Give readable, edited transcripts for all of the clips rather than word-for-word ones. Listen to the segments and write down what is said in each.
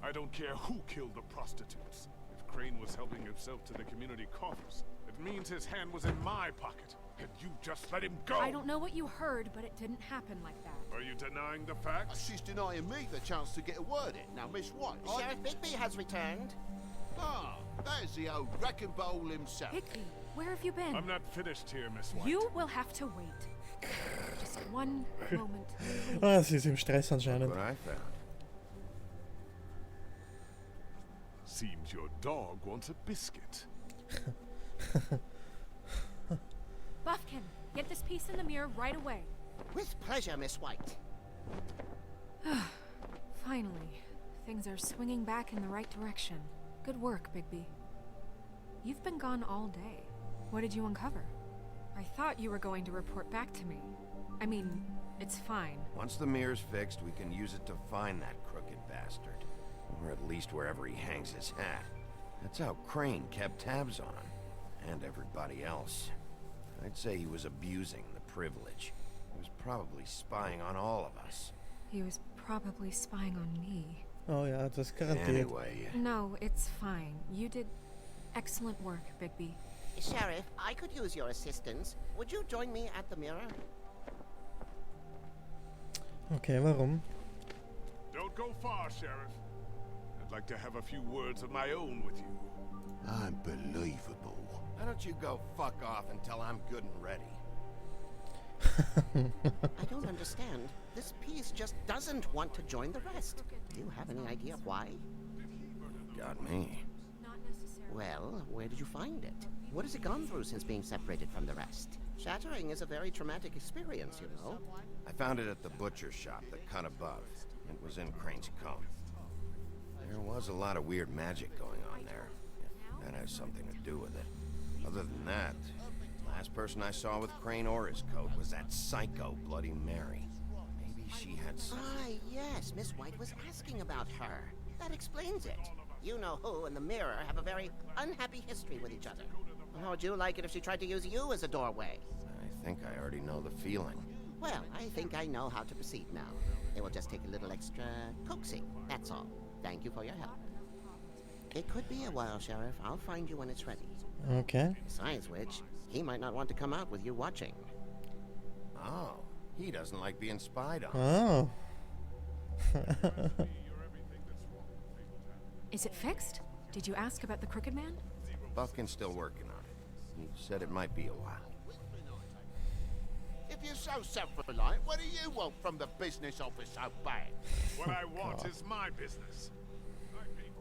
I don't care who killed the prostitutes. If Crane was helping himself to the community coffers, it means his hand was in my pocket. And you just let him go! I don't know what you heard, but it didn't happen like that. Are you denying the facts? She's denying me the chance to get a word in. Now, Miss White... Sheriff Bigby has returned. Ah, there's the old wrecking bowl himself. Bigby, where have you been? I'm not finished here, Miss White. You will have to wait. Just one moment. Ah, sie ist im Stress anscheinend. What I found. Seems your dog wants a biscuit. Buffkin, get this piece in the mirror right away. With pleasure, Miss White. Finally, things are swinging back in the right direction. Good work, Bigby. You've been gone all day. What did you uncover? I thought you were going to report back to me. I mean, it's fine. Once the mirror's fixed, we can use it to find that crooked bastard. Or at least wherever he hangs his hat. That's how Crane kept tabs on him. And everybody else. I'd say he was abusing the privilege. He was probably spying on all of us. He was probably spying on me. Oh ja, das ist garantiert. Anyway... No, it's fine. You did excellent work, Bigby. Sheriff, I could use your assistance. Would you join me at the mirror? Okay, warum? Don't go far, Sheriff. I'd like to have a few words of my own with you. Unbelievable. Why don't you go fuck off until I'm good and ready? I don't understand. This piece just doesn't want to join the rest. Do you have any idea why? Got me. Not necessarily. Well, where did you find it? What has it gone through since being separated from the rest? Shattering is a very traumatic experience, you know. I found it at the butcher shop, the cut above. It was in Crane's coat. There was a lot of weird magic going on there. If that has something to do with it. Other than that, the last person I saw with Crane or his coat was that psycho Bloody Mary. Maybe she had some... Ah, yes, Miss White was asking about her. That explains it. You know who and the mirror have a very unhappy history with each other. How would you like it if she tried to use you as a doorway? I think I already know the feeling. Well, I think I know how to proceed now. It will just take a little extra coaxing, that's all. Thank you for your help. It could be a while, Sheriff. I'll find you when it's ready. Okay. Besides which, he might not want to come out with you watching. Oh, he doesn't like being spied on. Oh. Is it fixed? Did you ask about the Crooked Man? Buffkin's still working on it. He said it might be a while. If you're so self-reliant, what do you want from the business office so bad? What I want is my business.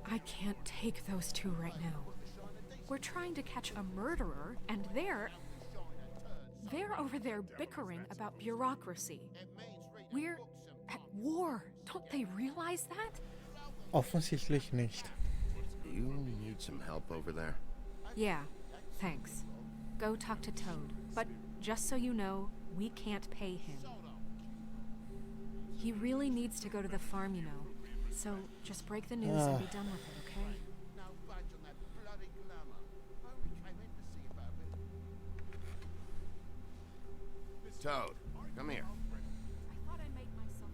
I can't take those two right now. We're trying to catch a murderer, and they're over there bickering about bureaucracy. We're at war. Don't they realize that? Offensichtlich nicht. Do you need some help over there? Yeah, thanks. Go talk to Toad. But just so you know, we can't pay him. He really needs to go to the farm, you know. So just break the news and be done with it, okay? Toad, come here. I thought I made myself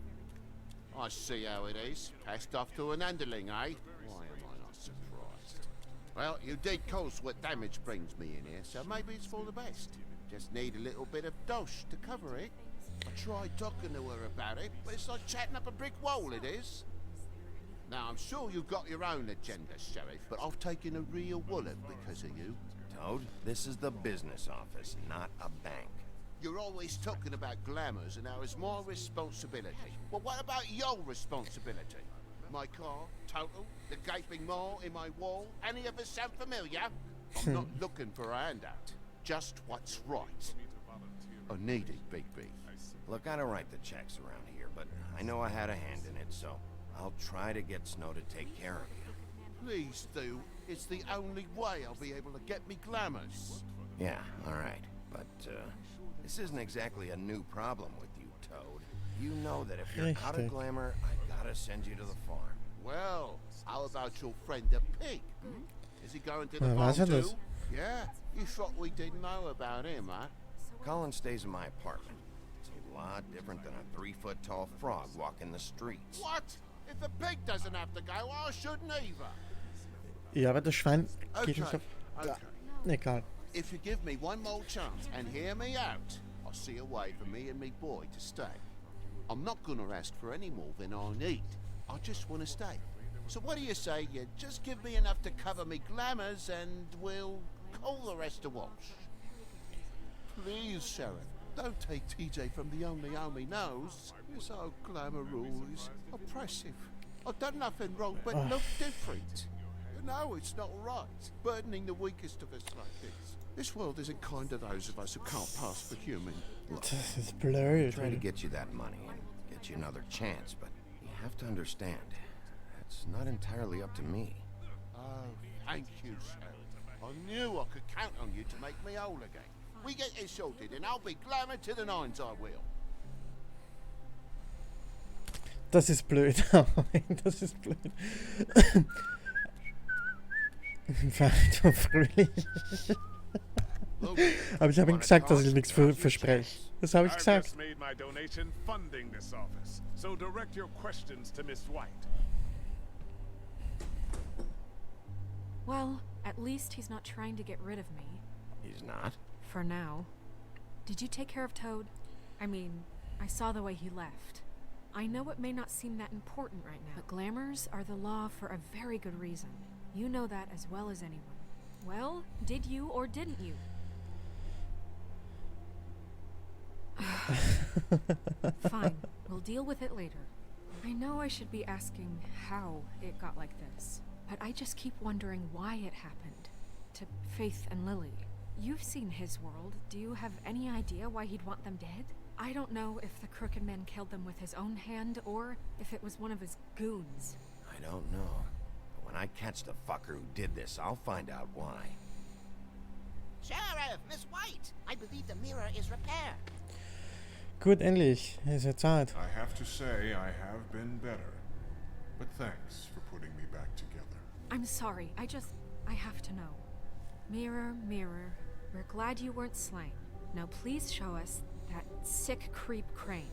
very... I see how it is. Passed off to an underling, eh? Why am I not surprised? Well, you did cause what damage brings me in here, so maybe it's for the best. Just need a little bit of dosh to cover it. I tried talking to her about it, but it's like chatting up a brick wall, it is. Now, I'm sure you've got your own agenda, Sheriff, but I've taken a real wallet because of you. Toad, this is the business office, not a bank. You're always talking about glamours and how it's my responsibility. Well, what about your responsibility? My car, total, the gaping maw in my wall, any of us sound familiar? I'm not looking for a handout, just what's right. I need it, Bigby. Look, I don't write the checks around here, but I know I had a hand in it, so I'll try to get Snow to take care of you. Please do. It's the only way I'll be able to get me glamours. Yeah, all right. But, this isn't exactly a new problem with you, Toad. You know that if you're out of glamour, I gotta send you to the farm. Well, how about your friend the pig? Is he going to the farm too? Yeah? You thought we didn't know about him, huh? Colin stays in my apartment. It's a lot different than a 3-foot-tall frog walking the streets. What? If the pig doesn't have to go, I shouldn't either. Ja, aber das Schwein geht Okay, nicht auf... okay. Egal. If you give me one more chance and hear me out, I'll see a way for me and me boy to stay. I'm not gonna ask for any more than I need. I just want to stay. So what do you say you just give me enough to cover me glamours and we'll call the rest a wash? Please, Sheriff, don't take TJ from the only home he knows. You're so glamorous, oppressive. I've done nothing wrong but look different. You know it's not right, burdening the weakest of us like this. This world isn't kind to those of us who can't pass for human. Das ist blöd. Try to get you that money and get you another chance, but you have to understand, that's not entirely up to me. Oh, thank you, Sheriff. I knew I could count on you to make me whole again. We get this sorted and I'll be glamour to the nines, I will. Das ist blöd. Das ist blöd. Weiter fröhlich. Aber ich habe ihm gesagt, dass ich nichts verspreche. Das habe ich I've gesagt. just made my donation funding this office, so direct your questions to Miss White. Well, at least he's not trying to get rid of me. He's not? For now. Did you take care of Toad? I mean, I saw the way he left. I know it may not seem that important right now, but glamours are the law for a very good reason. You know that as well as anyone. Well, did you or didn't you? Fine, we'll deal with it later. I know I should be asking how it got like this, but I just keep wondering why it happened. To Faith and Lily. You've seen his world. Do you have any idea why he'd want them dead? I don't know if the Crooked Man killed them with his own hand or if it was one of his goons. I don't know. But when I catch the fucker who did this, I'll find out why. Sheriff, Miss White, I believe the mirror is repaired. Gut, endlich. Es wird Zeit. I have to say I have been better, but thanks for putting me back together. I'm sorry, I have to know. Mirror, mirror, we're glad you weren't slain. Now please show us that sick creep Crane.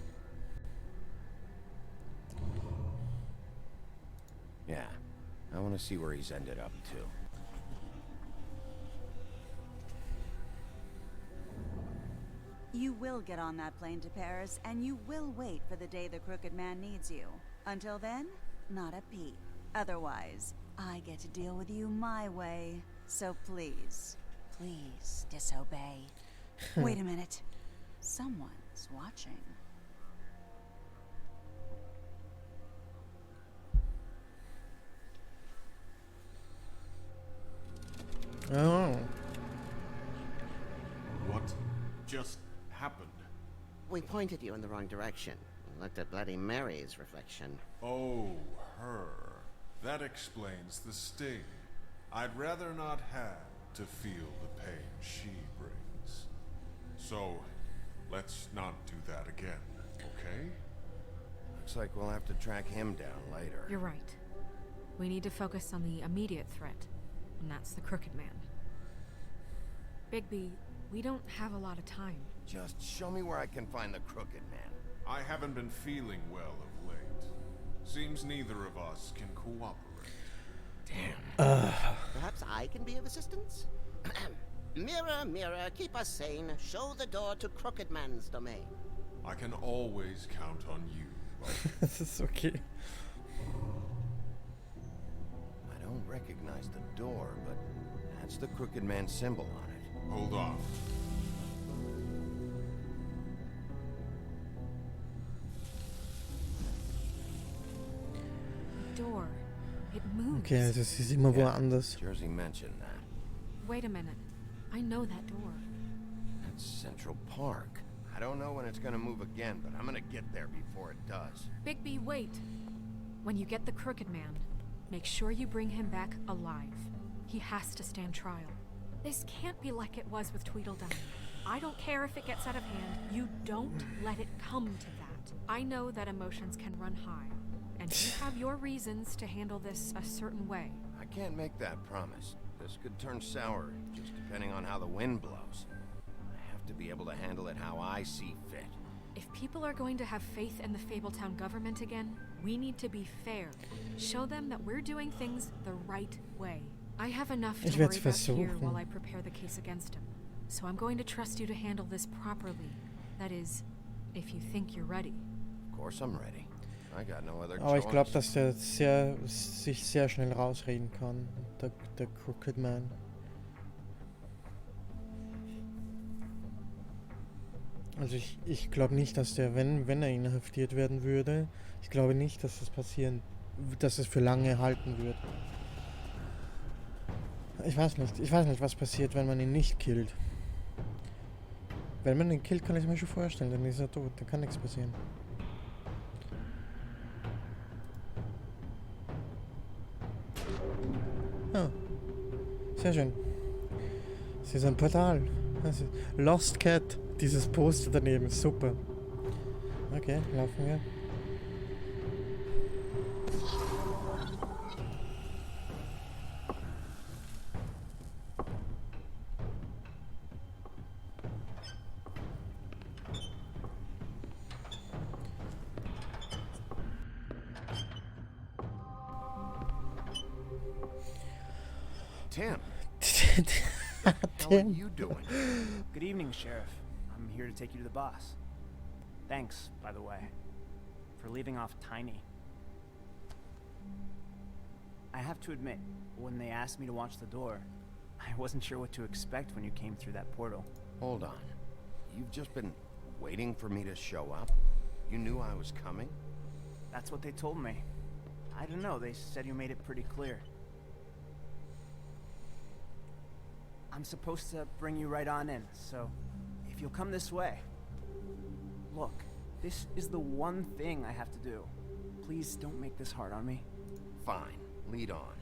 Yeah, I want to see where he's ended up, too. You will get on that plane to Paris, and you will wait for the day the Crooked Man needs you. Until then, not a peep. Otherwise, I get to deal with you my way. So please, please disobey. Wait a minute. Someone's watching. Oh. What just happened? We pointed you in the wrong direction. Looked at Bloody Mary's reflection. Oh, her. That explains the sting. I'd rather not have to feel the pain she brings. So, let's not do that again, okay? Looks like we'll have to track him down later. You're right. We need to focus on the immediate threat, and that's the Crooked Man. Bigby, we don't have a lot of time. Just show me where I can find the Crooked Man. I haven't been feeling well of late. Seems neither of us can cooperate. Damn. Perhaps I can be of assistance? Mirror, mirror, keep us sane. Show the door to Crooked Man's domain. I can always count on you. Das ist okay. I don't recognize the door, but that's the Crooked Man symbol on it. Hold on. Door. It moves. Okay, also es ist immer woanders. Jersey mentioned that. Wait a minute. I know that door. That's Central Park. I don't know when it's gonna move again, but I'm gonna get there before it does. Bigby, wait. When you get the Crooked Man, make sure you bring him back alive. He has to stand trial. This can't be like it was with Tweedledum. I don't care if it gets out of hand. You don't let it come to that. I know that emotions can run high, and you have your reasons to handle this a certain way. I can't make that promise. This could turn sour, just depending on how the wind blows. I have to be able to handle it how I see fit. If people are going to have faith in the Fabletown government again, we need to be fair. Show them that we're doing things the right way. I have enough to Ich worry werd's about here versuchen. while I prepare the case against him. So I'm going to trust you to handle this properly. That is, if you think you're ready. Of course I'm ready. I got no other Aber ich glaube, choice. dass der sich sehr schnell rausreden kann, der Crooked Man. Also ich glaube nicht, dass der, wenn er inhaftiert werden würde, ich glaube nicht, dass dass es für lange halten wird. Ich weiß nicht, was passiert, wenn man ihn nicht killt. Wenn man ihn killt, kann ich mir schon vorstellen, dann ist er tot, dann kann nichts passieren. Ah, sehr schön. Es ist ein Portal. Lost Cat, dieses Poster daneben, super. Okay, laufen wir. Tim, How are Tim. you doing? Good evening, Sheriff. I'm here to take you to the boss. Thanks, by the way, for leaving off Tiny. I have to admit, when they asked me to watch the door, I wasn't sure what to expect when you came through that portal. hold on. You've just been waiting for me to show up? You knew I was coming? That's what they told me. I don't know, they said you made it pretty clear. I'm supposed to bring you right on in, so if you'll come this way. Look, this is the one thing I have to do. Please don't make this hard on me. Fine, lead on.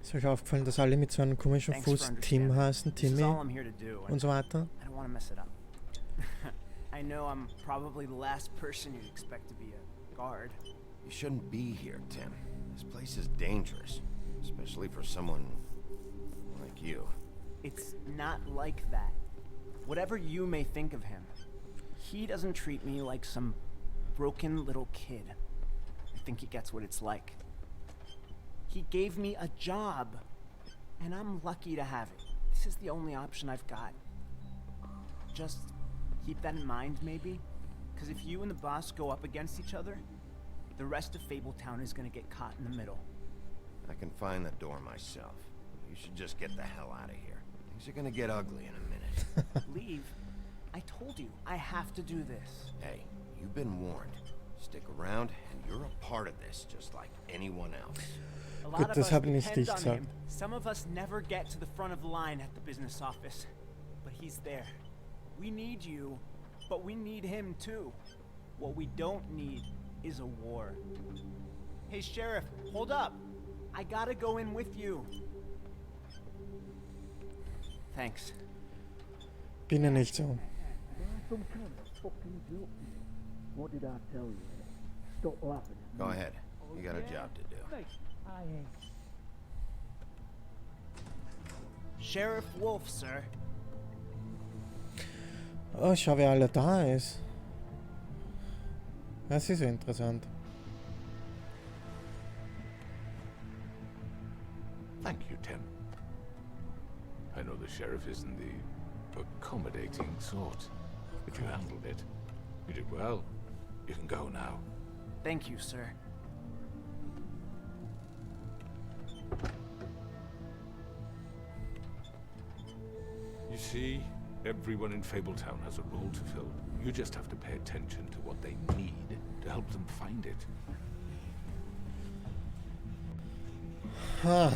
Ist euch aufgefallen, dass alle mit so einem komischen Thanks for Fuß Tim understanding. heißen, This is Timmy all I'm here to do, und and so weiter? I don't want to mess it up. I know I'm probably the last person you'd expect to be a guard. You shouldn't be here, Tim. This place is dangerous, especially for someone like you. It's not like that. Whatever you may think of him, he doesn't treat me like some broken little kid. I think he gets what it's like. He gave me a job, and I'm lucky to have it. This is the only option I've got. Just keep that in mind, maybe? Because if you and the boss go up against each other, the rest of Fabletown is gonna get caught in the middle. I can find the door myself. You should just get the hell out of here. Things are gonna get ugly in a minute. Leave? I told you, I have to do this. Hey, you've been warned. Stick around, and you're a part of this, just like anyone else. A lot Gut, of das us habe nicht depend ich on gesagt. him. Some of us never get to the front of the line at the business office, but he's there. We need you, but we need him too. What we don't need is a war. Hey, Sheriff, hold up. I gotta go in with you. Thanks. Bin ja nicht so. Some kind of fucking joke. What did I tell you? Stop laughing. Go ahead. You got a job to do. I ain't. Sheriff Wolf, sir. Oh, schau, wer alle da ist. Das ist so interessant. Thank you, Tim. I know the sheriff isn't the accommodating sort, but you handled it. You did well. You can go now. Thank you, sir. You see, everyone in Fabletown has a role to fill. You just have to pay attention to what they need to help them find it. Ha.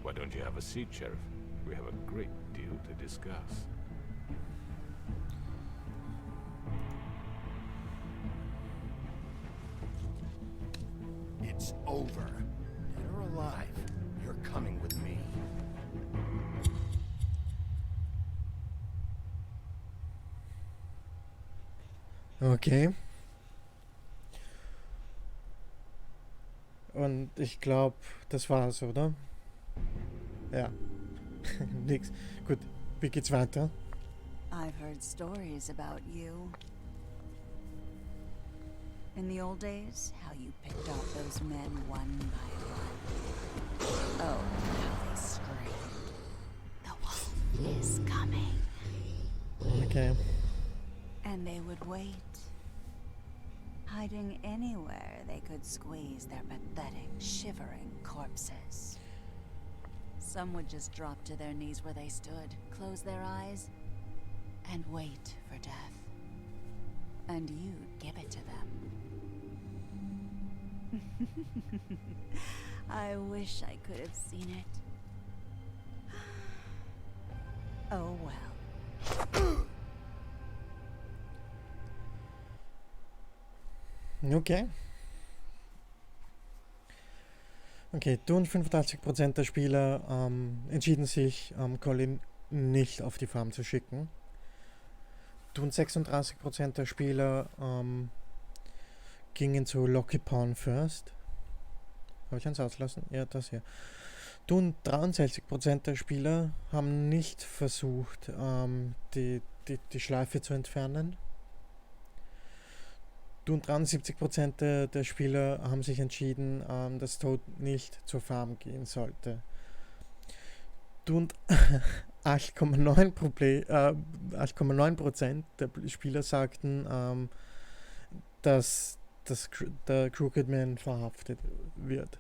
Why don't you have a seat, Sheriff? We have a great deal to discuss. It's over. Dead or alive, you're coming with me. Okay. Und ich glaube, das war's, oder? Ja. Nix. Gut, wie geht's weiter? I've heard stories about you. In the old days, how you picked off those men one by one. Oh, how they screamed. The wolf is coming. Okay. And they would wait, hiding anywhere they could squeeze their pathetic, shivering corpses. Some would just drop to their knees where they stood, close their eyes, and wait for death. And you'd give it to them. I wish I could have seen it. Oh well. Okay. Okay, du und 85% der Spieler entschieden sich, Colin nicht auf die Farm zu schicken. Du und 36% der Spieler gingen zu Lucky Pawn First. Habe ich eins auslassen? Ja, das hier. Du und 63% der Spieler haben nicht versucht, die Schleife zu entfernen. Du und 73% der Spieler haben sich entschieden, dass Toad nicht zur Farm gehen sollte. Du und 8,9% der Spieler sagten, dass der Crooked Man verhaftet wird.